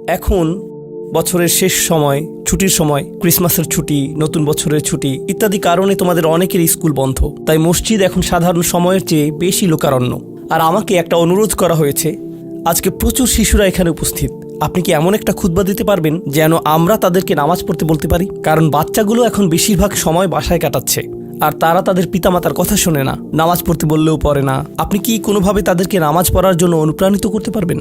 এখন বছরের শেষ সময়, ছুটির সময়, ক্রিসমাসের ছুটি, নতুন বছরের ছুটি ইত্যাদি কারণে তোমাদের অনেকের স্কুল বন্ধ। তাই মসজিদ এখন সাধারণ সময়ের চেয়ে বেশি লোকারণ্য। আর আমাকে একটা অনুরোধ করা হয়েছে, আজকে প্রচুর শিশুরা এখানে উপস্থিত। আপনি কি এমন একটা খুতবা দিতে পারবেন যেন আমরা তাদেরকে নামাজ পড়তে বলতে পারি? কারণ বাচ্চাগুলো এখন বেশিরভাগ সময় বাসায় কাটাচ্ছে, আর তারা তাদের পিতামাতার কথা শোনে না, নামাজ পড়তে বললেও পড়ে না। আপনি কি কোনোভাবে তাদেরকে নামাজ পড়ার জন্য অনুপ্রাণিত করতে পারবেন?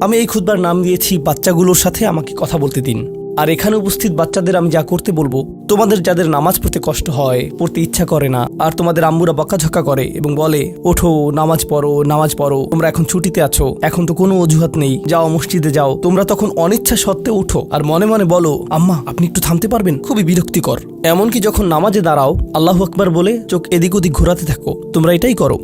আমি এই খুতবার নাম দিয়েছি বাচ্চাগুলোর সাথে আমাকে কথা বলতে দিন। আর এখানে উপস্থিত বাচ্চাদের আমি যা করতে বলবো, তোমাদের যাদের নামাজ পড়তে কষ্ট হয়, পড়তে ইচ্ছা করে না, আর তোমাদের আম্মুরা বকাঝকা করে এবং বলে ওঠো নামাজ পড়ো, তোমরা এখন ছুটিতে আছো, এখন তো কোনো অজুহাত নেই, যাও মসজিদে যাও, তোমরা তখন অনিচ্ছা সত্ত্বেও উঠো আর মনে মনে বলো আম্মা আপনি একটু থামতে পারবেন, খুবই বিরক্তিকর। এমনকি যখন নামাজে দাঁড়াও আল্লাহু আকবার বলে চোখ এদিক ওদিক ঘোরাতে থাকো, তোমরা এটাই করো।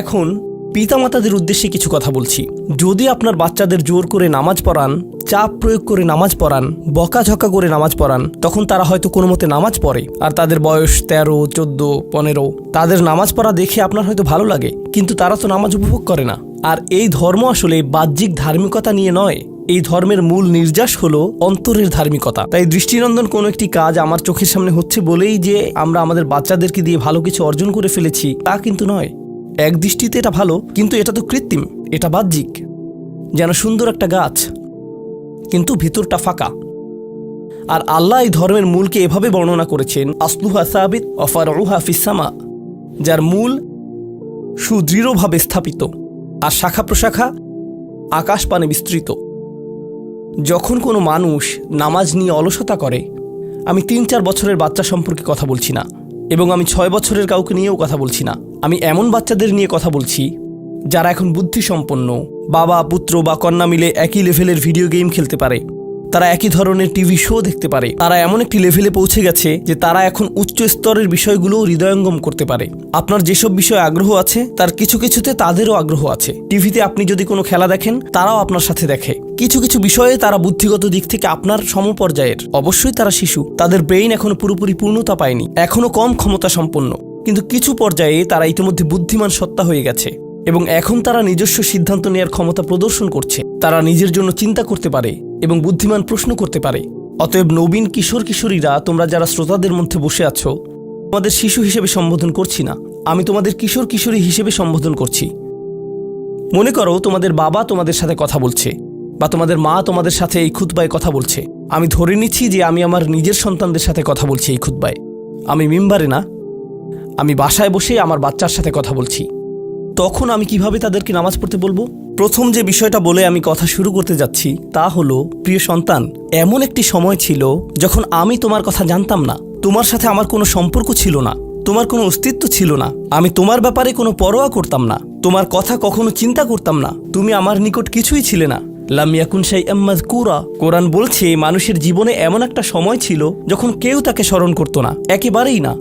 এখন পিতামাতাদের উদ্দেশ্যে কিছু কথা বলছি। যদি আপনার বাচ্চাদের জোর করে নামাজ পড়ান, চাপ প্রয়োগ করে নামাজ পড়ান, বকাঝকা করে নামাজ পড়ান, তখন তারা হয়তো কোনো মতে নামাজ পড়ে। আর তাদের বয়স 13, 14, 15, তাদের নামাজ পড়া দেখে আপনার হয়তো ভালো লাগে, কিন্তু তারা তো নামাজ উপভোগ করে না। আর এই ধর্ম আসলে বাহ্যিক ধার্মিকতা নিয়ে নয়, এই ধর্মের মূল নির্যাস হলো অন্তরের ধার্মিকতা। তাই দৃষ্টিনন্দন কোনো একটি কাজ আমার চোখের সামনে হচ্ছে বলেই যে আমরা আমাদের বাচ্চাদেরকে দিয়ে ভালো কিছু অর্জন করে ফেলেছি তা কিন্তু নয়। এক দৃষ্টিতে এটা ভালো, কিন্তু এটা তো কৃত্রিম, এটা বাহ্যিক, যেন সুন্দর একটা গাছ কিন্তু ভিতরটা ফাঁকা। আর আল্লাহ এই ধর্মের মূলকে এভাবে বর্ণনা করেছেন, আসলুহা সাবিত ওয়া ফারউহা ফিস সামা, যার মূল সুদৃঢ়ভাবে স্থাপিত আর শাখা প্রশাখা আকাশ পানে বিস্তৃত। যখন কোনো মানুষ নামাজ নিয়ে অলসতা করে, আমি 3-4 বছরের বাচ্চা সম্পর্কে কথা বলছি না, এবং আমি 6 বছরের কাউকে নিয়েও কথা বলছি না। আমি এমন বাচ্চাদের নিয়ে কথা বলছি যারা এখন বুদ্ধিসম্পন্ন, বাবা পুত্র বা কন্যা মিলে একই লেভেলের ভিডিও গেম খেলতে পারে, তারা একই ধরনের টিভি শো দেখতে পারে, তারা এমন একটি লেভেলে পৌঁছে গেছে যে তারা এখন উচ্চ স্তরের বিষয়গুলো হৃদয়ঙ্গম করতে পারে। আপনার যেসব বিষয়ে আগ্রহ আছে তার কিছু কিছুতে তাদেরও আগ্রহ আছে। টিভিতে আপনি যদি কোনো খেলা দেখেন, তারাও আপনার সাথে দেখে। কিছু কিছু বিষয়ে তারা বুদ্ধিগত দিক থেকে আপনার সমপর্যায়ের। অবশ্যই তারা শিশু, তাদের ব্রেইন এখনো পুরোপুরি পূর্ণতা পায়নি, এখনো কম ক্ষমতা সম্পন্ন, কিন্তু কিছু পর্যায়ে তারা ইতিমধ্যে বুদ্ধিমান সত্তা হয়ে গেছে এবং এখন তারা নিজস্ব সিদ্ধান্ত নেওয়ার ক্ষমতা প্রদর্শন করছে। তারা নিজের জন্য চিন্তা করতে পারে এবং বুদ্ধিমান প্রশ্ন করতে পারে। অতএব নবীন কিশোর কিশোরীরা, তোমরা যারা শ্রোতাদের মধ্যে বসে আছো, তোমাদের শিশু হিসেবে সম্বোধন করছি না, আমি তোমাদের কিশোর কিশোরী হিসেবে সম্বোধন করছি। মনে করো তোমাদের বাবা তোমাদের সাথে কথা বলছে বা তোমাদের মা তোমাদের সাথে এই খুতবায় কথা বলছে। আমি ধরে নিচ্ছি যে আমি আমার নিজের সন্তানদের সাথে কথা বলছি এই খুতবায়। আমি মিম্বারে না, আমি বাসায় বসে আমার বাচ্চার সাথে কথা বলছি। তখন আমি কিভাবে তাদেরকে নামাজ পড়তে বলবো? প্রথম যে বিষয়টা বলে আমি কথা শুরু করতে যাচ্ছি তা হলো, প্রিয় সন্তান, এমন একটি সময় ছিল যখন আমি তোমার কথা জানতাম না, তোমার সাথে আমার কোনো সম্পর্ক ছিল না, তোমার কোনো অস্তিত্ব ছিল না, আমি তোমার ব্যাপারে কোনো পরোয়া করতাম না, তোমার কথা কখনো চিন্তা করতাম না, তুমি আমার নিকট কিছুই ছিলে না। লাম ইয়াকুন শাইআম মাযকুরা। কোরআন বলছে মানুষের জীবনে এমন একটা সময় ছিল যখন কেউ তাকে স্মরণ করতো না, একেবারেই না।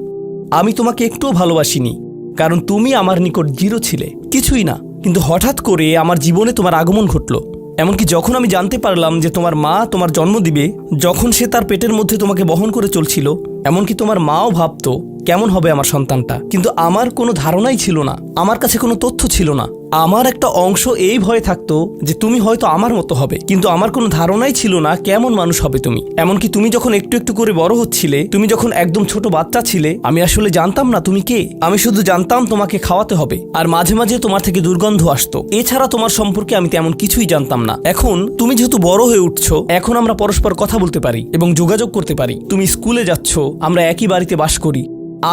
আমি তোমাকে একটুও ভালোবাসিনি, কারণ তুমি আমার নিকট জিরো ছিলে, কিছুই না। কিন্তু হঠাৎ করে আমার জীবনে তোমার আগমন ঘটলো। এমনকি যখন আমি জানতে পারলাম যে তোমার মা তোমার জন্ম দিবে, যখন সে তার পেটের মধ্যে তোমাকে বহন করে চলছিল, এমনকি তোমার মাও ভাবতো কেমন হবে আমার সন্তানটা, কিন্তু আমার কোনো ধারণাই ছিল না, আমার কাছে কোনো তথ্য ছিল না। আমার একটা অংশ এই ভয়ে থাকতো যে তুমি হয়তো আমার মতো হবে, কিন্তু আমার কোনো ধারণাই ছিল না কেমন মানুষ হবে তুমি। এমনকি তুমি যখন একটু একটু করে বড় হচ্ছিলে, তুমি যখন একদম ছোট বাচ্চা ছিলে, আমি আসলে জানতাম না তুমি কে। আমি শুধু জানতাম তোমাকে খাওয়াতে হবে, আর মাঝে মাঝে তোমার থেকে দুর্গন্ধ আসতো। এছাড়া তোমার সম্পর্কে আমি তেমন কিছুই জানতাম না। এখন তুমি যেহেতু বড় হয়ে উঠছো, এখন আমরা পরস্পর কথা বলতে পারি এবং যোগাযোগ করতে পারি। তুমি স্কুলে যাচ্ছ, আমরা একই বাড়িতে বাস করি।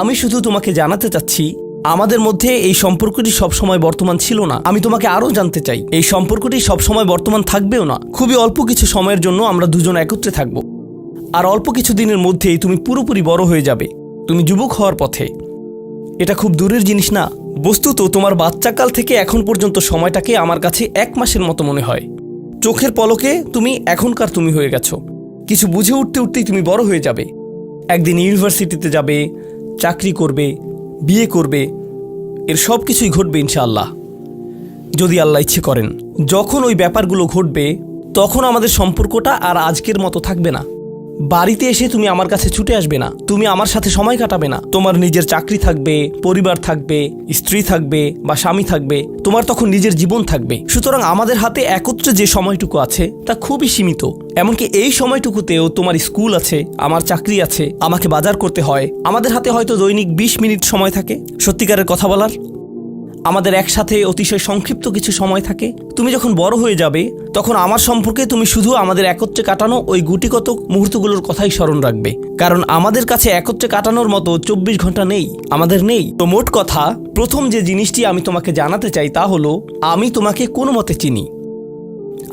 আমি শুধু তোমাকে জানাতে চাচ্ছি, আমাদের মধ্যে এই সম্পর্কটি সবসময় বর্তমান ছিল না। আমি তোমাকে আরও জানতে চাই, এই সম্পর্কটি সবসময় বর্তমান থাকবেও না। খুবই অল্প কিছু সময়ের জন্য আমরা দুজন একত্রে থাকব, আর অল্প কিছু দিনের মধ্যেই তুমি পুরোপুরি বড় হয়ে যাবে, তুমি যুবক হওয়ার পথে। এটা খুব দূরের জিনিস না। বস্তুত তোমার বাচ্চাকাল থেকে এখন পর্যন্ত সময়টাকে আমার কাছে 1 মাসের মতো মনে হয়। চোখের পলকে তুমি এখনকার তুমি হয়ে গেছো। কিছু বুঝে উঠতে উঠতেই তুমি বড় হয়ে যাবে। একদিন ইউনিভার্সিটিতে যাবে, চাকরি করবে, বিয়ে করবে, এর সব কিছুই ঘটবে ইনশাআল্লাহ, যদি আল্লাহ ইচ্ছে করেন। যখন ওই ব্যাপারগুলো ঘটবে, তখন আমাদের সম্পর্কটা আর আজকের মতো থাকবে না। বাড়িতে এসে তুমি আমার কাছে ছুটে আসবে না, তুমি আমার সাথে সময় কাটাবে না। তোমার নিজের চাকরি থাকবে, পরিবার থাকবে, স্ত্রী থাকবে বা স্বামী থাকবে, তোমার তখন নিজের জীবন থাকবে। সুতরাং আমাদের হাতে একত্রে যে সময়টুকু আছে তা খুবই সীমিত। এমনকি এই সময়টুকুতেও তোমার স্কুল আছে, আমার চাকরি আছে, আমাকে বাজার করতে হয়। আমাদের হাতে হয়তো দৈনিক 20 মিনিট সময় থাকে সত্যিকারের কথা বলার। আমাদের একসাথে অতিশয় সংক্ষিপ্ত কিছু সময় থাকে। তুমি যখন বড় হয়ে যাবে তখন আমার সম্পর্কে তুমি শুধু আমাদের একত্রে কাটানো ওই গুটিকত মুহূর্তগুলোর কথাই স্মরণ রাখবে, কারণ আমাদের কাছে একত্রে কাটানোর মতো 24 ঘন্টা নেই, আমাদের নেই। তো মোট কথা, প্রথম যে জিনিসটি আমি তোমাকে জানাতে চাই তা হলো, আমি তোমাকে কোনো মতে চিনি।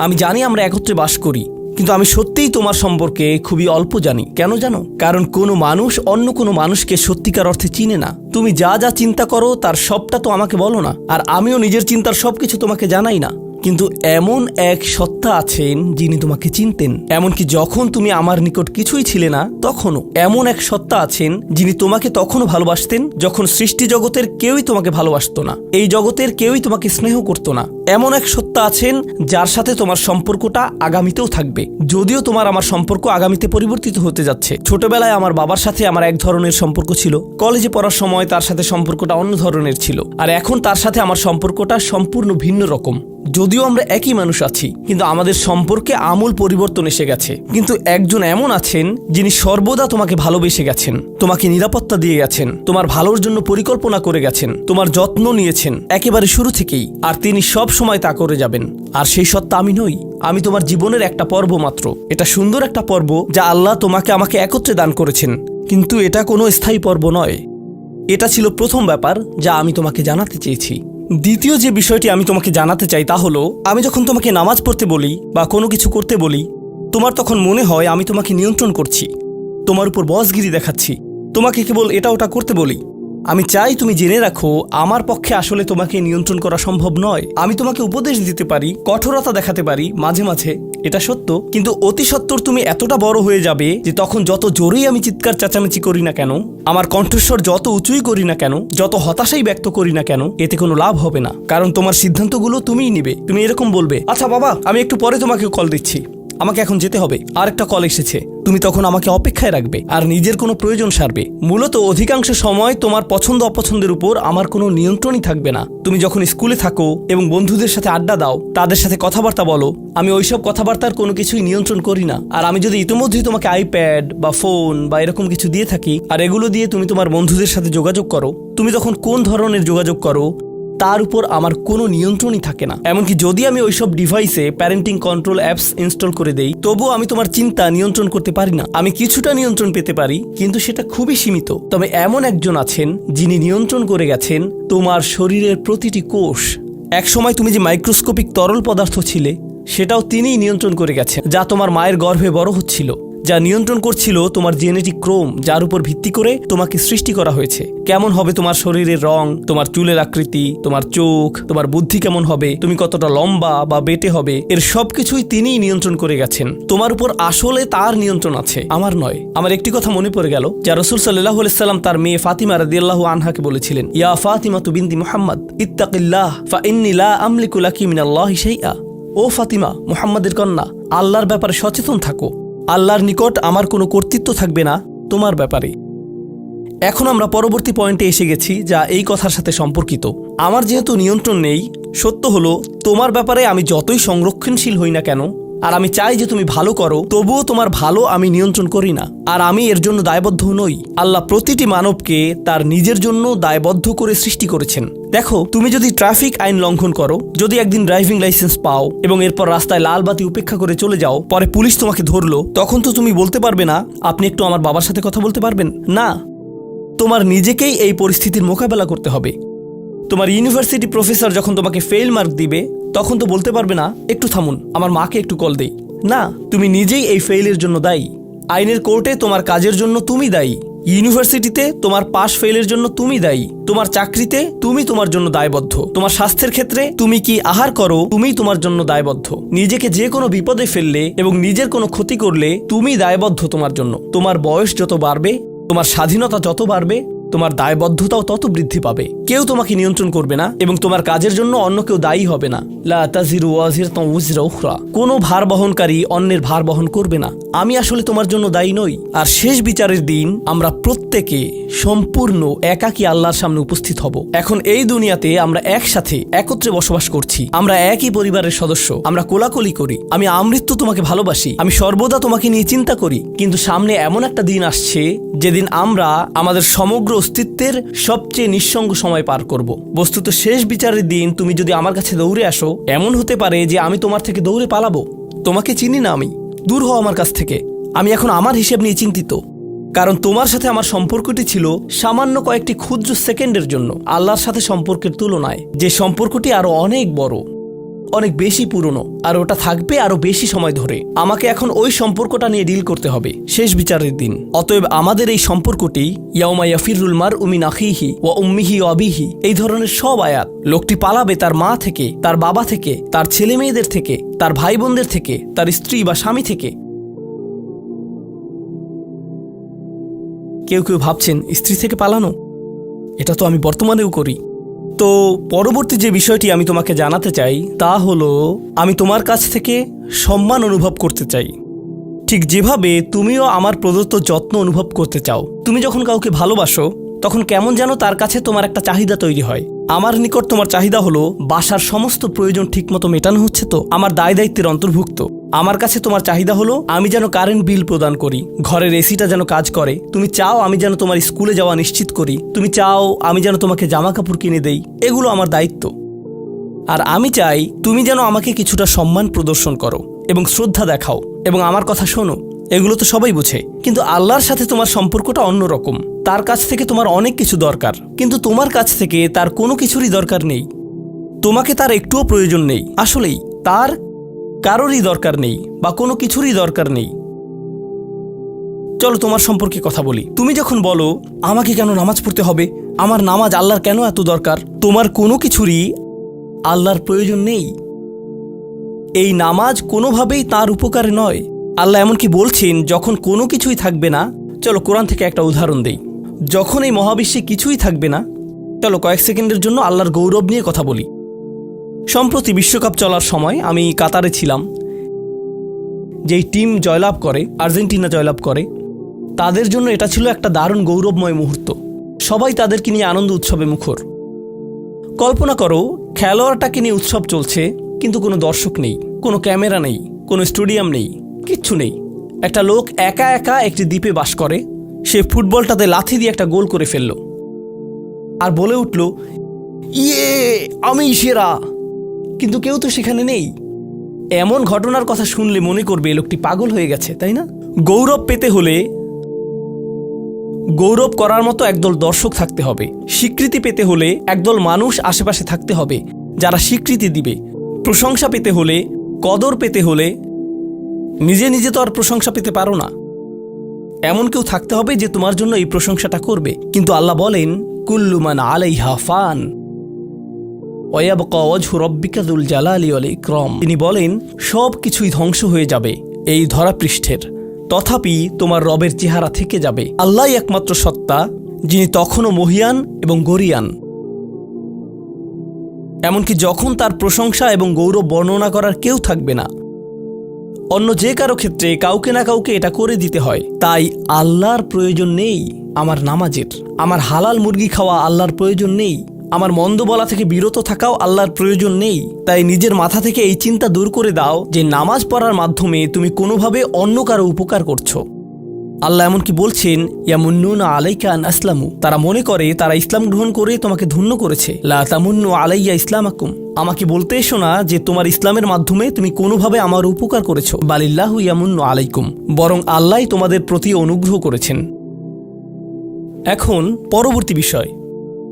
আমি জানি আমরা একত্রে বাস করি, কিন্তু আমি সত্যিই তোমার সম্পর্কে খুবই অল্প জানি। কেন জানো? কারণ কোনো মানুষ অন্য কোনো মানুষকে সত্যিকার অর্থে চিনে না। তুমি যা যা চিন্তা করো তার সবটা তো আমাকে বলো না, আর আমিও নিজের চিন্তার সবকিছু তোমাকে জানাই না। কিন্তু এমন এক সত্তা আছেন যিনি তোমাকে চিনতেন, এমনকি যখন তুমি আমার নিকট কিছুই ছিলে না তখনও। এমন এক সত্তা আছেন যিনি তোমাকে তখনও ভালোবাসতেন যখন সৃষ্টি জগতের কেউই তোমাকে ভালোবাসতো না, এই জগতের কেউই তোমাকে স্নেহ করতো না। এমন এক সত্তা আছেন যার সাথে তোমার সম্পর্কটা আগামীতেও থাকবে, যদিও তোমার আমার সম্পর্ক আগামীতে পরিবর্তিত হতে যাচ্ছে। ছোটবেলায় আমার বাবার সাথে আমার এক ধরনের সম্পর্ক ছিল, কলেজে পড়ার সময় তার সাথে সম্পর্কটা অন্য ধরনের ছিল, আর এখন তার সাথে আমার সম্পর্কটা সম্পূর্ণ ভিন্ন রকম। যদিও আমরা একই মানুষ আছি, কিন্তু আমাদের সম্পর্কে আমূল পরিবর্তন এসে গেছে। কিন্তু একজন এমন আছেন যিনি সর্বদা তোমাকে ভালোবেসে গেছেন, তোমাকে নিরাপত্তা দিয়ে গেছেন, তোমার ভালোর জন্য পরিকল্পনা করে গেছেন, তোমার যত্ন নিয়েছেন একেবারে শুরু থেকেই, আর তিনি সব সময় তা করে যাবেন। আর সেই সত্তা আমি নই, আমি তোমার জীবনের একটা পর্ব মাত্র। এটা সুন্দর একটা পর্ব যা আল্লাহ তোমাকে আমাকে একত্রে দান করেছেন, কিন্তু এটা কোনো স্থায়ী পর্ব নয়। এটা ছিল প্রথম ব্যাপার যা আমি তোমাকে জানাতে চেয়েছি। দ্বিতীয় যে বিষয়টি আমি তোমাকে জানাতে চাই তা হলো, আমি যখন তোমাকে নামাজ পড়তে বলি বা কোনো কিছু করতে বলি, তোমার তখন মনে হয় আমি তোমাকে নিয়ন্ত্রণ করছি, তোমার উপর বসগিরি দেখাচ্ছি, তোমাকে কেবল এটা ওটা করতে বলি। আমি চাই তুমি জেনে রাখো, আমার পক্ষে আসলে তোমাকে নিয়ন্ত্রণ করা সম্ভব নয়। আমি তোমাকে উপদেশ দিতে পারি, কঠোরতা দেখাতে পারি মাঝে মাঝে, এটা সত্য, কিন্তু অতি সত্বর তুমি এতটা বড় হয়ে যাবে যে তখন যত জোরেই আমি চিৎকার চেঁচামেচি করি না কেন, আমার কণ্ঠস্বর যত উঁচুই করি না কেন, যত হতাশাই ব্যক্ত করি না কেন, এতে কোনো লাভ হবে না। কারণ তোমার সিদ্ধান্তগুলো তুমিই নিবে। তুমি এরকম বলবে, আচ্ছা বাবা, আমি একটু পরে তোমাকে কল দিচ্ছি, আমাকে এখন যেতে হবে, আর একটা কল এসেছে। তুমি তখন আমাকে অপেক্ষায় রাখবে আর নিজের কোনো প্রয়োজন সারবে। মূলত অধিকাংশ সময় তোমার পছন্দ অপছন্দের উপর আমার কোনো নিয়ন্ত্রণই থাকবে না। তুমি যখন স্কুলে থাকো এবং বন্ধুদের সাথে আড্ডা দাও, তাদের সাথে কথাবার্তা বলো, আমি ওইসব কথাবার্তার কোনো কিছুই নিয়ন্ত্রণ করি না। আর আমি যদি ইতিমধ্যেই তোমাকে আইপ্যাড বা ফোন বা এরকম কিছু দিয়ে থাকি, আর এগুলো দিয়ে তুমি তোমার বন্ধুদের সাথে যোগাযোগ করো, তুমি তখন কোন ধরনের যোগাযোগ করো তার উপর আমার কোনো নিয়ন্ত্রণই থাকে না। এমনকি যদি আমি ওইসব ডিভাইসে প্যারেন্টিং কন্ট্রোল অ্যাপস ইনস্টল করে দেই, তবুও আমি তোমার চিন্তা নিয়ন্ত্রণ করতে পারি না। আমি কিছুটা নিয়ন্ত্রণ পেতে পারি, কিন্তু সেটা খুবই সীমিত। তবে এমন একজন আছেন যিনি নিয়ন্ত্রণ করে গেছেন তোমার শরীরের প্রতিটি কোষ। একসময় তুমি যে মাইক্রোস্কোপিক তরল পদার্থ ছিলে, সেটাও তিনিই নিয়ন্ত্রণ করে গেছেন, যা তোমার মায়ের গর্ভে বড় হচ্ছিল, যা নিয়ন্ত্রণ করছিল তোমার জেনেটিক ক্রোম, যার উপর ভিত্তি করে তোমাকে সৃষ্টি করা হয়েছে। কেমন হবে তোমার শরীরের রং, তোমার চুলের আকৃতি, তোমার চোখ, তোমার বুদ্ধি কেমন হবে, তুমি কতটা লম্বা বা বেটে হবে, এর সবকিছুই তিনিই নিয়ন্ত্রণ করে গেছেন। তোমার উপর আসলে তার নিয়ন্ত্রণ আছে, আমার নয়। আমার একটি কথা মনে পড়ে গেল, যা রাসূল সাল্লাল্লাহু আলাইহি সাল্লাম তার মেয়ে ফাতিমা রাদিয়াল্লাহু আনহাকে বলেছিলেন, ইয়া ফাতিমাতু বিনতি মুহাম্মদ ইত্তাকিল্লাহ ফা ইন্নী লা আমলিকু লাকি মিনাল্লাহি শাইআ। ও ফাতিমা, মুহাম্মাদের কন্যা, আল্লাহর ব্যাপারে সচেতন থাকো। আল্লাহর নিকট আমার কোনো কর্তৃত্ব থাকবে না তোমার ব্যাপারে। এখন আমরা পরবর্তী পয়েন্টে এসে গেছি, যা এই কথার সাথে সম্পর্কিত। আমার যেহেতু নিয়ন্ত্রণ নেই, সত্য হলো তোমার ব্যাপারে আমি যতই সংরক্ষণশীল হই না কেন, আর আমি চাই যে তুমি ভালো করো, তবুও তোমার ভালো আমি নিয়ন্ত্রণ করি না, আর আমি এর জন্য দায়বদ্ধ নই। আল্লাহ প্রতিটি মানবকে তার নিজের জন্য দায়বদ্ধ করে সৃষ্টি করেছেন। দেখো, তুমি যদি ট্রাফিক আইন লঙ্ঘন করো, যদি একদিন ড্রাইভিং লাইসেন্স পাও এবং এরপর রাস্তায় লাল বাতি উপেক্ষা করে চলে যাও, পরে পুলিশ তোমাকে ধরলো, তখন তো তুমি বলতে পারবে না, আপনি একটু আমার বাবার সাথে কথা বলতে পারবেন না। তোমার নিজেকেই এই পরিস্থিতির মোকাবেলা করতে হবে। তোমার ইউনিভার্সিটি প্রফেসর যখন তোমাকে ফেল মার্ক দিবে, তখন তো বলতে পারবে না, একটু থামুন, আমার মাকে একটু কল দেই। না, তুমি নিজেই এই ফেইলের জন্য দায়ী। আইনের কোর্টে তোমার কাজের জন্য তুমি দায়ী। ইউনিভার্সিটিতে তোমার পাস ফেলের জন্য তুমি দায়ী। তোমার চাকরিতে তুমি তোমার জন্য দায়বদ্ধ। তোমার স্বাস্থ্যের ক্ষেত্রে তুমি কি আহার করো, তুমি তোমার জন্য দায়বদ্ধ। নিজেকে যে কোনো বিপদে ফেললে এবং নিজের কোনো ক্ষতি করলে তুমি দায়বদ্ধ তোমার জন্য। তোমার বয়স যত বাড়বে, তোমার স্বাধীনতা যত বাড়বে, তোমার দায়বদ্ধতাও তত বৃদ্ধি পাবে। কেউ তোমাকে নিয়ন্ত্রণ করবে না এবং তোমার কাজের জন্য অন্য কেউ দায়ী হবে না। লা তাজিরু ওয়াজিরাতুন উযরা উখরা, কোনো ভার বহনকারী অন্যের ভার বহন করবে না। আমি আসলে তোমার জন্য দায়ী নই। আর শেষ বিচারের দিন আমরা প্রত্যেকে সম্পূর্ণ একাকী আল্লাহর সামনে উপস্থিত হব। এখন এই দুনিয়াতে আমরা একসাথে একত্রে বসবাস করছি, আমরা একই পরিবারের সদস্য, আমরা কোলাকুলি করি, আমি আমৃত্যু তোমাকে ভালোবাসি, আমি সর্বদা তোমাকে নিয়ে চিন্তা করি। কিন্তু সামনে এমন একটা দিন আসছে যেদিন আমরা আমাদের সমগ্র অস্তিত্বের সবচেয়ে নিঃসঙ্গ সময় পার করব। বস্তুত শেষ বিচারের দিন তুমি যদি আমার কাছে দৌড়ে আসো, এমন হতে পারে যে আমি তোমার থেকে দৌড়ে পালাবো। তোমাকে চিনি না আমি, দূর হও আমার কাছ থেকে। আমি এখন আমার হিসেব নিয়ে চিন্তিত, কারণ তোমার সাথে আমার সম্পর্কটি ছিল সামান্য কয়েকটি ক্ষুদ্র সেকেন্ডের জন্য আল্লাহর সাথে সম্পর্কের তুলনায়, যে সম্পর্কটি আরো অনেক বড়, অনেক বেশি পুরনো, আর ওটা থাকবে আরো বেশি সময় ধরে। আমাকে এখন ওই সম্পর্কটা নিয়ে ডিল করতে হবে শেষ বিচারের দিন। অতএব আমাদের এই সম্পর্কটি ইয়াউমা ইয়াফিরুল মারউ মিন আখিহি ওয়া উম্মিহি ওয়া আবিহি, এই ধরনের সব আয়াত। লোকটি পালাবে তার মা থেকে, তার বাবা থেকে, তার ছেলে মেয়েদের থেকে, তার ভাই বোনদের থেকে, তার স্ত্রী বা স্বামী থেকে। কেউ কেউ ভাবছেন স্ত্রী থেকে পালানো, এটা তো আমি বর্তমানেও করি। তো পরবর্তী যে বিষয়টি আমি তোমাকে জানাতে চাই তা হলো, আমি তোমার কাছ থেকে সম্মান অনুভব করতে চাই, ঠিক যেভাবে তুমিও আমার প্রদত্ত যত্ন অনুভব করতে চাও। তুমি যখন কাউকে ভালোবাসো তখন কেমন যেন তার কাছে তোমার একটা চাহিদা তৈরি হয়। আমার নিকট তোমার চাহিদা হলো বাসার সমস্ত প্রয়োজন ঠিকমতো মেটানো হচ্ছে তো, আমার দায় দায়িত্বের অন্তর্ভুক্ত। আমার কাছে তোমার চাহিদা হলো আমি যেন কারেন্ট বিল প্রদান করি, ঘরের এসিটা যেন কাজ করে। তুমি চাও আমি যেন তোমার স্কুলে যাওয়া নিশ্চিত করি, তুমি চাও আমি যেন তোমাকে জামা কাপড় কিনে দেই। এগুলো আমার দায়িত্ব। আর আমি চাই তুমি যেন আমাকে কিছুটা সম্মান প্রদর্শন করো এবং শ্রদ্ধা দেখাও এবং আমার কথা শোনো। এগুলো তো সবাই বুঝে, কিন্তু আল্লাহর সাথে তোমার সম্পর্কটা অন্যরকম। তার কাছ থেকে তোমার অনেক কিছু দরকার, কিন্তু তোমার কাছ থেকে তার কোনো কিছুরই দরকার নেই। তোমাকে তার একটুও প্রয়োজন নেই। আসলেই তার কারোরই দরকার নেই বা কোনো কিছুরই দরকার নেই। চলো তোমার সম্পর্কে কথা বলি। তুমি যখন বলো আমাকে কেন নামাজ পড়তে হবে, আমার নামাজ আল্লাহর কেন এত দরকার, তোমার কোনো কিছুরই আল্লাহর প্রয়োজন নেই। এই নামাজ কোনোভাবেই তার উপকারে নয়। আল্লাহ এমনকি বলছেন যখন কোনো কিছুই থাকবে না। চলো কোরআন থেকে একটা উদাহরণ দেই। যখন এই মহাবিশ্বে কিছুই থাকবে না, চলো কয়েক সেকেন্ডের জন্য আল্লাহর গৌরব নিয়ে কথা বলি। সম্প্রতি বিশ্বকাপ চলার সময় আমি কাতারে ছিলাম। যেই টিম জয়লাভ করে, আর্জেন্টিনা জয়লাভ করে, তাদের জন্য এটা ছিল একটা দারুণ গৌরবময় মুহূর্ত। সবাই তাদেরকে নিয়ে আনন্দ উৎসবে মুখর। কল্পনা করো খেলোয়াড়টাকে নিয়ে উৎসব চলছে, কিন্তু কোনো দর্শক নেই, কোনো ক্যামেরা নেই, কোনো স্টেডিয়াম নেই, কিচ্ছু নেই। একটা লোক একা একা একটি দ্বীপে বাস করে। সে ফুটবলটাতে লাথি দিয়ে একটা গোল করে ফেলল আর বলে উঠল, ইয়ে আমি সেরা। কিন্তু কেউ তো সেখানে নেই। এমন ঘটনার কথা শুনলে মনে করবে লোকটি পাগল হয়ে গেছে, তাই না? গৌরব পেতে হলে গৌরব করার মতো একদল দর্শক থাকতে হবে। স্বীকৃতি পেতে হলে একদল মানুষ আশেপাশে থাকতে হবে যারা স্বীকৃতি দিবে। প্রশংসা পেতে হলে, কদর পেতে হলে নিজে নিজে তো আর প্রশংসা পেতে পারো না। এমন কেউ থাকতে হবে যে তোমার জন্য এই প্রশংসাটা করবে। কিন্তু আল্লাহ বলেন, কুল্লু মান আলাইহা ফান ওয়ায়াবকা ওয়াজহু রাব্বিকা যুল জালালি ওয়াল ইকরাম। তিনি বলেন সব কিছুই ধ্বংস হয়ে যাবে এই ধরাপৃষ্ঠের, তথাপি তোমার রবের চেহারা থেকে যাবে। আল্লাহই একমাত্র সত্তা, যিনি তখনও মহিয়ান এবং গরিয়ান। এমনকি যখন তার প্রশংসা এবং গৌরব বর্ণনা করার কেউ থাকবে না, অন্য যে কারো ক্ষেত্রে কাউকে না কাউকে এটা করে দিতে হয়। তাই আল্লাহর প্রয়োজন নেই আমার নামাজের, আমার হালাল মুরগি খাওয়া আল্লাহর প্রয়োজন নেই, আমার মন্দ বলা থেকে বিরত থাকাও আল্লাহর প্রয়োজন নেই। তাই নিজের মাথা থেকে এই চিন্তা দূর করে দাও যে নামাজ পড়ার মাধ্যমে তুমি কোনোভাবে অন্য কারো উপকার করছো। আল্লাহ এমনকি বলছেন, ইয়ামুন্নুনা আলাইকা আন আসলামু, তারা মনে করে তারা ইসলাম গ্রহণ করে তোমাকে ধন্য করেছে। লা তামুন্নু আলাইয়া ইসলামাকুম, আমাকে বলতে এসো না যে তোমার ইসলামের মাধ্যমে তুমি কোনোভাবে আমার উপকার করেছো। বালিল্লাহু ইয়ামুন্নু আলাইকুম, বরং আল্লাহই তোমাদের প্রতি অনুগ্রহ করেছেন। এখন পরবর্তী বিষয়,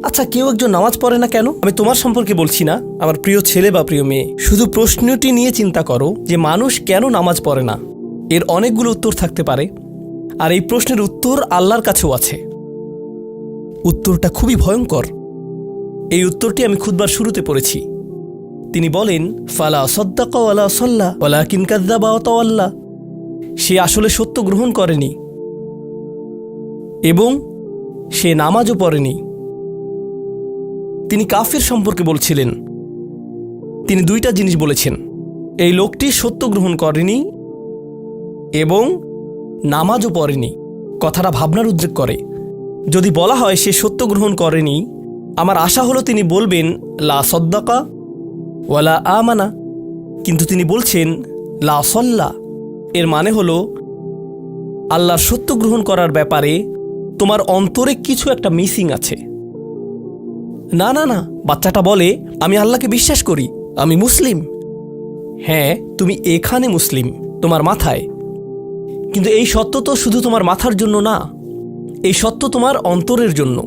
আচ্ছা কেউ একজন নামাজ পড়ে না কেন? আমি তোমার সম্পর্কে বলছি না, আমার প্রিয় ছেলে বা প্রিয় মেয়ে। শুধু প্রশ্নটি নিয়ে চিন্তা করো যে মানুষ কেন নামাজ পড়ে না। এর অনেকগুলো উত্তর থাকতে পারে, আর এই প্রশ্নের উত্তর আল্লাহর কাছেও আছে। উত্তরটা খুবই ভয়ঙ্কর। এই উত্তরটি আমি খুতবার শুরুতে পড়েছি। তিনি বলেন, ফালা সাদ্দাকা ওয়ালা সাল্লা ওয়ালাকিন কাযযাবা ওয়া তাওয়াল্লা, সে আসলে সত্য গ্রহণ করেনি এবং সে নামাজও পড়েনি। তিনি কাফির সম্পর্কে বলছিলেন। তিনি দুইটা জিনিস বলেছেন, এই লোকটি সত্য গ্রহণ করেনি এবং নামাজও পড়েনি। কথাটা ভাবনার উদ্রেক করে। যদি বলা হয় সে সত্য গ্রহণ করেনি, আমার আশা হলো তিনি বলবেন লা সদ্দাকা ওয়ালা আমানা, কিন্তু তিনি বলছেন লা সল্লা। এর মানে হলো আল্লাহর সত্য গ্রহণ করার ব্যাপারে তোমার অন্তরে কিছু একটা মিসিং আছে। না না না, বাচ্চাটা বলে আমি আল্লাহকে বিশ্বাস করি, আমি মুসলিম। হ্যাঁ, তুমি এখানে মুসলিম, তোমার মাথায়, কিন্তু এই সত্য তো শুধু তোমার মাথার জন্য না, এই সত্য তোমার অন্তরের জন্য।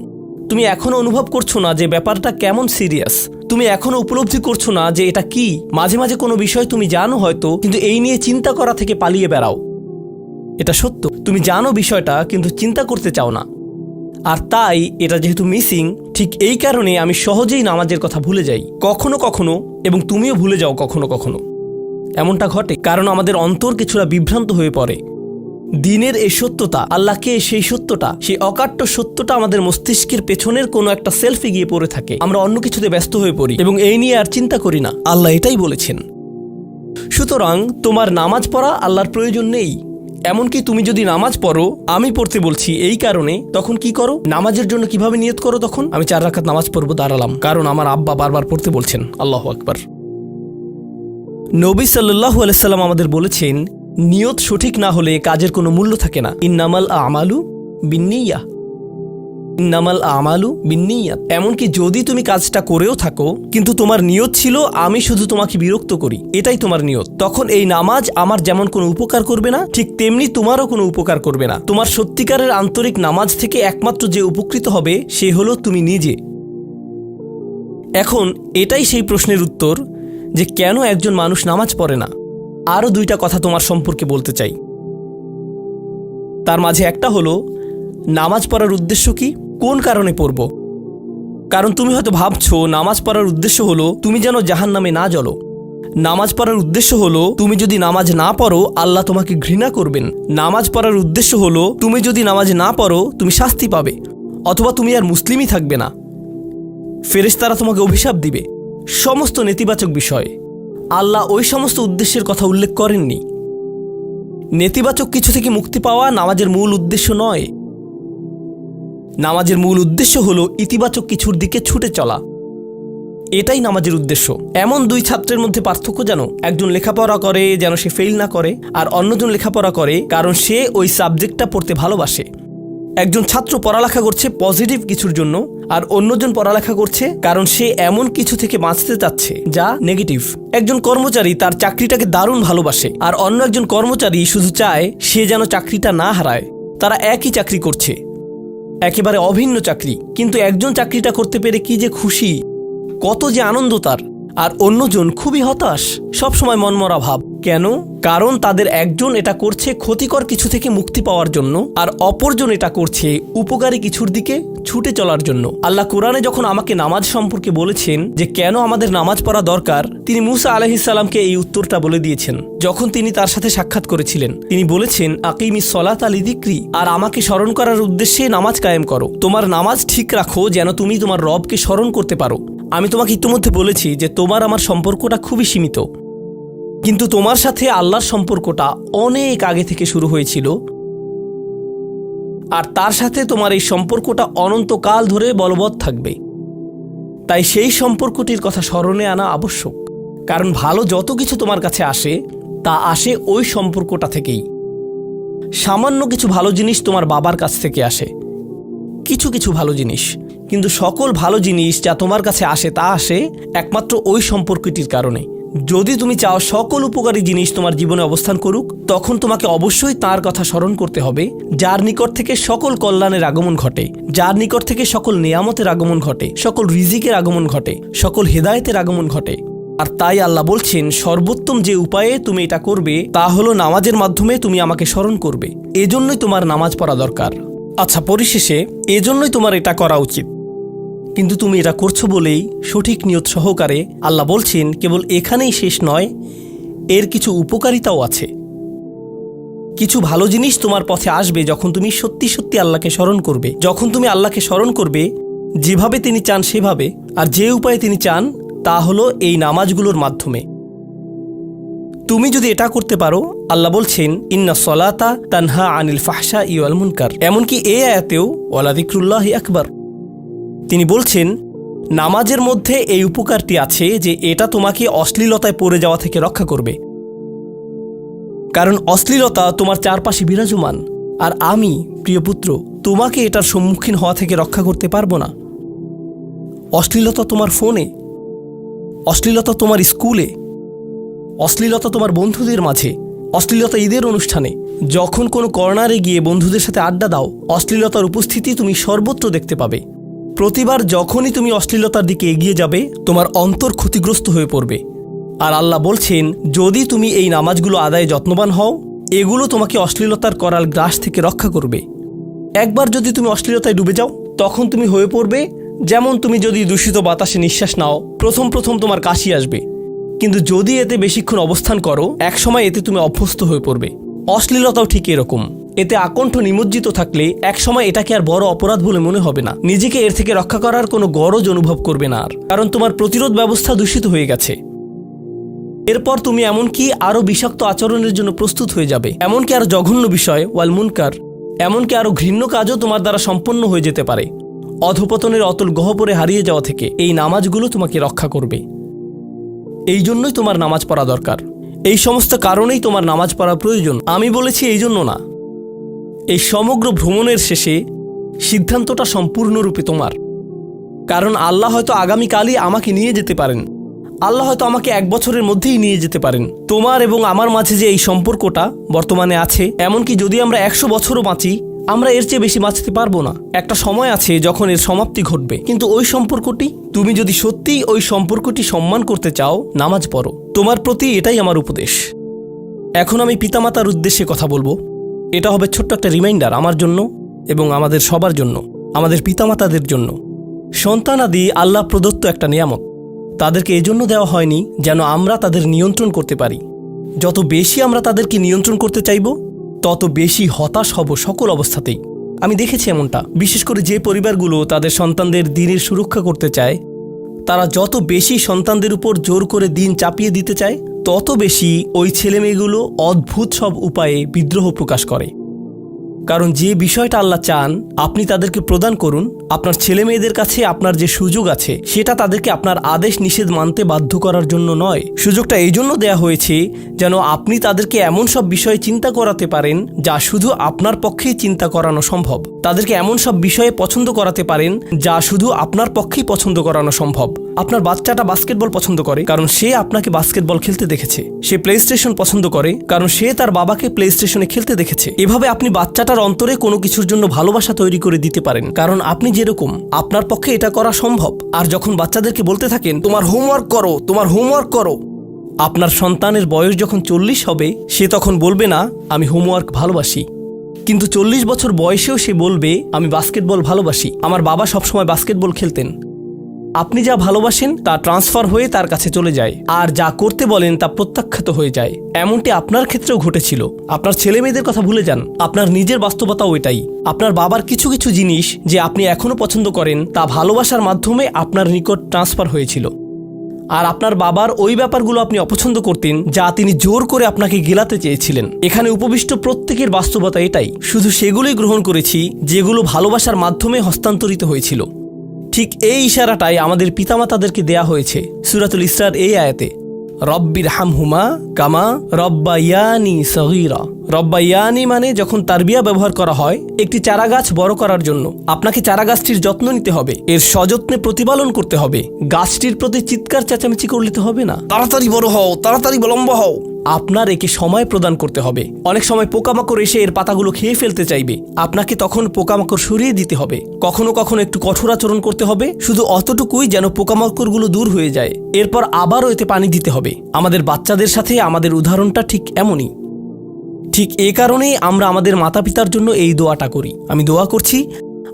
তুমি এখনো অনুভব করছো না যে ব্যাপারটা কেমন সিরিয়াস। তুমি এখনো উপলব্ধি করছো না যে এটা কি। মাঝে মাঝে কোনো বিষয় তুমি জানো হয়তো, কিন্তু এই নিয়ে চিন্তা করা থেকে পালিয়ে বেড়াও। এটা সত্য, তুমি জানো বিষয়টা কিন্তু চিন্তা করতে চাও না। আর তাই এটা যেহেতু মিসিং, ঠিক এই কারণে আমি সহজেই নামাজের কথা ভুলে যাই কখনো কখনো, এবং তুমিও ভুলে যাও কখনো কখনো। এমনটা ঘটে কারণ আমাদের অন্তর কিছুটা বিভ্রান্ত হয়ে পড়ে। দিনের এই সত্যতা, আল্লাহকে সেই সত্যটা, সেই অকাট্য সত্যটা আমাদের মস্তিষ্কের পেছনের কোনো একটা সেলফে গিয়ে পড়ে থাকে। আমরা অন্য কিছুতে ব্যস্ত হয়ে পড়ি এবং এই নিয়ে আর চিন্তা করি না। আল্লাহ এটাই বলেছেন। সুতরাং তোমার নামাজ পড়া আল্লাহর প্রয়োজন নেই। এমনকি তুমি যদি নামাজ পড়ো, আমি পড়তে বলছি এই কারণে, তখন কি করো? নামাজের জন্য কিভাবে নিয়ত করো? তখন আমি 4 রাকাত নামাজ পড়বো, দাঁড়ালাম, কারণ আমার আব্বা বারবার পড়তে বলছেন। আল্লাহু আকবার। নবী সাল্লাল্লাহু আলাইহি সাল্লাম আমাদের বলেছেন, নিয়ত সঠিক না হলে কাজের কোনো মূল্য থাকে না। ইন্নামাল আমালু বিন্নিয়াহ, ইন্নামাল আমালু বিন্নিয়াত। এমনকি যদি তুমি কাজটা করেও থাকো কিন্তু তোমার নিয়ত ছিল আমি শুধু তোমাকে বিরক্ত করি, এটাই তোমার নিয়ত, তখন এই নামাজ আমার যেমন কোনো উপকার করবে না, ঠিক তেমনি তোমারও কোনো উপকার করবে না। তোমার সত্যিকারের আন্তরিক নামাজ থেকে একমাত্র যে উপকৃত হবে সে হলো তুমি নিজে। এখন এটাই সেই প্রশ্নের উত্তর যে কেন একজন মানুষ নামাজ পড়ে না। আরও 2টা কথা তোমার সম্পর্কে বলতে চাই। তার মাঝে একটা হলো নামাজ পড়ার উদ্দেশ্য কি, কোন কারণে পড়ব। কারণ তুমি হয়তো ভাবছো নামাজ পড়ার উদ্দেশ্য হলো তুমি যেন জাহান্নামে না জ্বলো। নামাজ পড়ার উদ্দেশ্য হলো তুমি যদি নামাজ না পড়ো আল্লাহ তোমাকে ঘৃণা করবেন। নামাজ পড়ার উদ্দেশ্য হলো তুমি যদি নামাজ না পড়ো তুমি শাস্তি পাবে, অথবা তুমি আর মুসলিমই থাকবে না, ফেরেশতারা তোমাকে অভিশাপ দিবে। সমস্ত নেতিবাচক বিষয়। আল্লাহ ওই সমস্ত উদ্দেশ্যের কথা উল্লেখ করেননি। নেতিবাচক কিছু থেকে মুক্তি পাওয়া নামাজের মূল উদ্দেশ্য নয়। নামাজের মূল উদ্দেশ্য হলো ইতিবাচক কিছুর দিকে ছুটে চলা, এটাই নামাজের উদ্দেশ্য। এমন 2 ছাত্রের মধ্যে পার্থক্য জানো? একজন লেখাপড়া করে যেন সে ফেল না করে, আর অন্যজন লেখাপড়া করে কারণ সে ওই সাবজেক্টটা পড়তে ভালোবাসে। একজন ছাত্র পড়ালেখা করছে পজিটিভ কিছুর জন্য, আর অন্যজন পড়ালেখা করছে কারণ সে এমন কিছু থেকে বাঁচতে চাচ্ছে যা নেগেটিভ। একজন কর্মচারী তার চাকরিটাকে দারুণ ভালোবাসে, আর অন্য একজন কর্মচারী শুধু চায় সে যেন চাকরিটা না হারায়। তারা একই চাকরি করছে, একেবারে অভিন্ন চাকরি, কিন্তু একজন চাকরিটা করতে পেরে কি যে খুশি, কত যে আনন্দ তার, আর অন্যজন খুবই হতাশ, সবসময় মনমরা ভাব। কেন? কারণ তাদের একজন এটা করছে ক্ষতিকর কিছু থেকে মুক্তি পাওয়ার জন্য, আর অপরজন এটা করছে উপকারী কিছুর দিকে ছুটে চলার জন্য। আল্লাহ কোরআনে যখন আমাকে নামাজ সম্পর্কে বলেছেন যে কেন আমাদের নামাজ পড়া দরকার, তিনি মুসা আলাইহিস সালামকে এই উত্তরটা বলে দিয়েছেন যখন তিনি তার সাথে সাক্ষাৎ করেছিলেন। তিনি বলেছেন, আকিমিস সলাতা লিযিকরি, আর আমাকে স্মরণ করার উদ্দেশ্যে নামাজ কায়েম করো। তোমার নামাজ ঠিক রাখো যেন তুমি তোমার রবকে স্মরণ করতে পারো। আমি তোমাকে ইতিমধ্যে বলেছি যে তোমার আমার সম্পর্কটা খুবই সীমিত, কিন্তু তোমার সাথে আল্লাহর সম্পর্কটা অনেক আগে থেকে শুরু হয়েছিল, আর তার সাথে তোমার এই সম্পর্কটা অনন্তকাল ধরে বলবৎ থাকবে। তাই সেই সম্পর্কটির কথা স্মরণে আনা আবশ্যক, কারণ ভালো যত কিছু তোমার কাছে আসে তা আসে ওই সম্পর্কটা থেকেই। সামান্য কিছু ভালো জিনিস তোমার বাবার কাছ থেকে আসে, কিছু কিছু ভালো জিনিস, কিন্তু সকল ভালো জিনিস যা তোমার কাছে আসে তা আসে একমাত্র ওই সম্পর্কটির কারণে। যদি তুমি চাও সকল উপকারী জিনিস তোমার জীবনে অবস্থান করুক, তখন তোমাকে অবশ্যই তার কথা স্মরণ করতে হবে, যার নিকট থেকে সকল কল্যাণের আগমন ঘটে, যার নিকট থেকে সকল নিয়ামতের আগমন ঘটে, সকল রিজিকের আগমন ঘটে, সকল হেদায়েতের আগমন ঘটে। আর তাই আল্লাহ বলছেন, সর্বোত্তম যে উপায়ে তুমি এটা করবে তা হলো নামাজের মাধ্যমে তুমি আমাকে স্মরণ করবে। এজন্যই তোমার নামাজ পড়া দরকার। আচ্ছা, পরিশেষে এজন্যই তোমার এটা করা উচিত, কিন্তু তুমি এটা করছো বলেই সঠিক নিয়ত সহকারে। আল্লাহ বলছেন কেবল এখানেই শেষ নয়, এর কিছু উপকারিতাও আছে। কিছু ভালো জিনিস তোমার পথে আসবে যখন তুমি সত্যি সত্যি আল্লাহকে স্মরণ করবে। যখন তুমি আল্লাহকে স্মরণ করবে যেভাবে তিনি চান সেভাবে, আর যে উপায়ে তিনি চান তা হলো এই নামাজগুলোর মাধ্যমে। তুমি যদি এটা করতে পারো, আল্লাহ বলছেন ইন্না সলাতা তানহা আনিল ফাহশা ওয়াল মুনকার। এমনকি এই আয়াতেও ওয়ালা যিকরুল্লাহি আকবার, তিনি বলছেন নামাজের মধ্যে এই উপকারটি আছে যে এটা তোমাকে অশ্লীলতায় পড়ে যাওয়া থেকে রক্ষা করবে। কারণ অশ্লীলতা তোমার চারপাশে বিরাজমান, আর আমি প্রিয় পুত্র তোমাকে এটার সম্মুখীন হওয়া থেকে রক্ষা করতে পারবো না। অশ্লীলতা তোমার ফোনে, অশ্লীলতা তোমার স্কুলে, অশ্লীলতা তোমার বন্ধুদের মাঝে, অশ্লীলতা ঈদের অনুষ্ঠানে, যখন কোনো কর্নারে গিয়ে বন্ধুদের সাথে আড্ডা দাও, অশ্লীলতার উপস্থিতি তুমি সর্বত্র দেখতে পাবে। প্রতিবার যখনই তুমি অশ্লীলতার দিকে এগিয়ে যাবে তোমার অন্তর ক্ষতিগ্রস্ত হয়ে পড়বে। আর আল্লাহ বলছেন যদি তুমি এই নামাজগুলো আদায়ে যত্নবান হও, এগুলো তোমাকে অশ্লীলতার করাল গ্রাস থেকে রক্ষা করবে। একবার যদি তুমি অশ্লীলতায় ডুবে যাও, তখন তুমি হয়ে পড়বে যেমন তুমি যদি দূষিত বাতাসে নিঃশ্বাস নাও, প্রথম তোমার কাশি আসবে, কিন্তু যদি এতে বেশিক্ষণ অবস্থান করো একসময় এতে তুমি অভ্যস্ত হয়ে পড়বে। অশ্লীলতাও ঠিক এরকম, এতে আকণ্ঠ নিমজ্জিত থাকলে একসময় এটাকে আর বড় অপরাধ বলে মনে হবে না, নিজেকে এর থেকে রক্ষা করার কোনো গরজ অনুভব করবে না আর, কারণ তোমার প্রতিরোধ ব্যবস্থা দূষিত হয়ে গেছে। এরপর তুমি এমনকি আরও বিষাক্ত আচরণের জন্য প্রস্তুত হয়ে যাবে, এমনকি আরও জঘন্য বিষয় ওয়াল মুনকার, এমনকি আরও ঘৃণ্য কাজও তোমার দ্বারা সম্পন্ন হয়ে যেতে পারে। অধপতনের অতল গহ্বরে হারিয়ে যাওয়া থেকে এই নামাজগুলো তোমাকে রক্ষা করবে। এই জন্যই তোমার নামাজ পড়া দরকার, এই সমস্ত কারণেই তোমার নামাজ পড়া প্রয়োজন। আমি বলেছি এই জন্য না, এই সমগ্র ভ্রমণের শেষে সিদ্ধান্তটা সম্পূর্ণরূপে তোমার। কারণ আল্লাহ হয়তো আগামীকালই আমাকে নিয়ে যেতে পারেন, আল্লাহ হয়তো আমাকে 1 বছরের মধ্যেই নিয়ে যেতে পারেন। তোমার এবং আমার মাঝে যে এই সম্পর্কটা বর্তমানে আছে, এমনকি যদি আমরা 100 বছরও বাঁচি, আমরা এর চেয়ে বেশি বাঁচতে পারবো না। একটা সময় আছে যখন এর সমাপ্তি ঘটবে, কিন্তু ওই সম্পর্কটি, তুমি যদি সত্যিই ওই সম্পর্কটি সম্মান করতে চাও, নামাজ পড়ো। তোমার প্রতি এটাই আমার উপদেশ। এখন আমি পিতামাতার উদ্দেশ্যে কথা বলবো। এটা হবে ছোট্ট একটা রিমাইন্ডার আমার জন্য এবং আমাদের সবার জন্য, আমাদের পিতামাতাদের জন্য। সন্তানাদি আল্লাহ প্রদত্ত একটা নিয়ামত, তাদেরকে এজন্য দেওয়া হয়নি যেন আমরা তাদের নিয়ন্ত্রণ করতে পারি। যত বেশি আমরা তাদেরকে নিয়ন্ত্রণ করতে চাইব, তত বেশি হতাশ হব সকল অবস্থাতেই। আমি দেখেছি এমনটা, বিশেষ করে যে পরিবারগুলো তাদের সন্তানদের দিনের সুরক্ষা করতে চায়, তারা যত বেশি সন্তানদের উপর জোর করে দিন চাপিয়ে দিতে চায়, তত বেশি ওই ছেলেমেয়েগুলো অদ্ভুত সব উপায়ে বিদ্রোহ প্রকাশ করে। কারণ যে বিষয়টা আল্লাহ চান আপনি তাদেরকে প্রদান করুন, আপনার ছেলে মেয়েদের কাছে আপনার যে সুযোগ আছে সেটা তাদেরকে আপনার আদেশ নিষেধ মানতে বাধ্য করার জন্য নয়। সুযোগটা এই জন্য দেয়া হয়েছে যেন আপনি তাদেরকে এমন সব বিষয়ে চিন্তা করাতে পারেন যা শুধু আপনার পক্ষেই চিন্তা করানো সম্ভব, তাদেরকে এমন সব বিষয়ে পছন্দ করাতে পারেন যা শুধু আপনার পক্ষেই পছন্দ করানো সম্ভব। আপনার বাচ্চাটা বাস্কেটবল পছন্দ করে কারণ সে আপনাকে বাস্কেটবল খেলতে দেখেছে, সে প্লে স্টেশন পছন্দ করে কারণ সে তার বাবাকে প্লে স্টেশনে খেলতে দেখেছে। এভাবে আপনি বাচ্চাটার অন্তরে কোনো কিছুর জন্য ভালোবাসা তৈরি করে দিতে পারেন, কারণ আপনি যেরকম আপনার পক্ষে এটা করা সম্ভব। আর যখন বাচ্চাদেরকে বলতে থাকেন তোমার হোমওয়ার্ক করো, তোমার হোমওয়ার্ক করো, আপনার সন্তানের বয়স যখন 40 হবে সে তখন বলবে না আমি হোমওয়ার্ক ভালোবাসি, কিন্তু 40 বছর বয়সেও সে বলবে আমি বাস্কেটবল ভালোবাসি, আমার বাবা সবসময় বাস্কেটবল খেলতেন। আপনি যা ভালোবাসেন তা ট্রান্সফার হয়ে তার কাছে চলে যায়, আর যা করতে বলেন তা প্রত্যাখ্যাত হয়ে যায়। এমনটি আপনার ক্ষেত্রেও ঘটেছিল। আপনার ছেলে মেয়েদের কথা ভুলে যান, আপনার নিজের বাস্তবতাও এটাই। আপনার বাবার কিছু কিছু জিনিস যে আপনি এখনো পছন্দ করেন তা ভালোবাসার মাধ্যমে আপনার নিকট ট্রান্সফার হয়েছিল, আর আপনার বাবার ওই ব্যাপারগুলো আপনি অপছন্দ করতেন যা তিনি জোর করে আপনাকে গেলাতে চেয়েছিলেন। এখানে উপবিষ্ট প্রত্যেকের বাস্তবতা এটাই, শুধু সেগুলোই গ্রহণ করেছি যেগুলো ভালোবাসার মাধ্যমে হস্তান্তরিত হয়েছিল। ঠিক এই ইশারাটাই আমাদের পিতামাতাদেরকে দেয়া হয়েছে সূরাতুল ইসরার এই আয়াতে, রব্বির হামহুমা কামা রব্বায়ানি সগীরা। রব্বায়ানি মানে যখন তারবিয়া ব্যবহার করা হয় একটি চারা গাছ বড় করার জন্য, আপনাকে চারা গাছটির যত্ন নিতে হবে, এর সযত্নে প্রতিপালন করতে হবে। গাছটির প্রতি চিৎকার চেঁচামেচি করলে তো হবে না, তাড়াতাড়ি বড় হও, তাড়াতাড়ি লম্বা হও। আপনার একে সময় প্রদান করতে হবে। অনেক সময় পোকামাকড় এসে এর পাতাগুলো খেয়ে ফেলতে চাইবে, আপনাকে তখন পোকামাকড় সরিয়ে দিতে হবে। কখনো কখনো একটু কঠোর আচরণ করতে হবে, শুধু অতটুকুই যেন পোকামাকড়গুলো দূর হয়ে যায়। এরপর আবারও এতে পানি দিতে হবে। আমাদের বাচ্চাদের সাথে আমাদের উদাহরণটা ঠিক এমনই। ঠিক এ কারণেই আমরা আমাদের মাতা পিতার জন্য এই দোয়াটা করি। আমি দোয়া করছি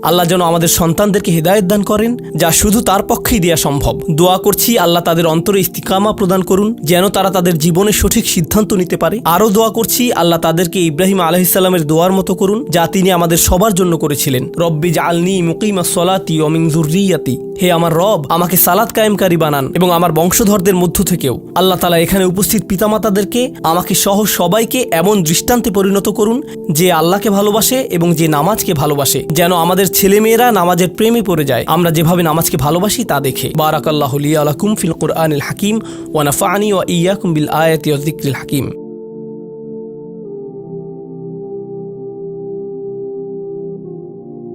আল্লাহ যেন আমাদের সন্তানদেরকে হেদায়েত দান করেন, যা শুধু তার পক্ষেই দেয়া সম্ভব। দোয়া করছি আল্লাহ তাদের অন্তরে ইস্তিকামা প্রদান করুন, যেন তারা তাদের জীবনে সঠিক সিদ্ধান্ত নিতে পারে। আরও দোয়া করছি আল্লাহ তাদেরকে ইব্রাহিম আলাইহিসসালামের দোয়ার মতো করুন, যা তিনি আমাদের সবার জন্য করেছিলেন। রব্বি জাআলনি মুকিমাস সলাতি ওয়া মিন যুররিয়াতি, হে আমার রব, আমাকে সালাত কায়েমকারী বানান এবং আমার বংশধরদের মধ্য থেকেও। আল্লাহ তাআলা এখানে উপস্থিত পিতামাতাদেরকে, আমাকে সহ সবাইকে এমন দৃষ্টান্তে পরিণত করুন যে আল্লাহকে ভালোবাসে এবং যে নামাজকে ভালোবাসে, যেন আমাদের ছেলেমেয়েরা নামাজের প্রেমে পড়ে যায় আমরা যেভাবে নামাজকে ভালোবাসি তা দেখে। বারাকাল্লাহু লি ওয়া লাকুম ফিল কুরআনিল হাকিম ওয়া নাফা'নি ওয়া ইয়্যাকুম বিল আয়াতি ওয়াজ যিকরিল হাকিম।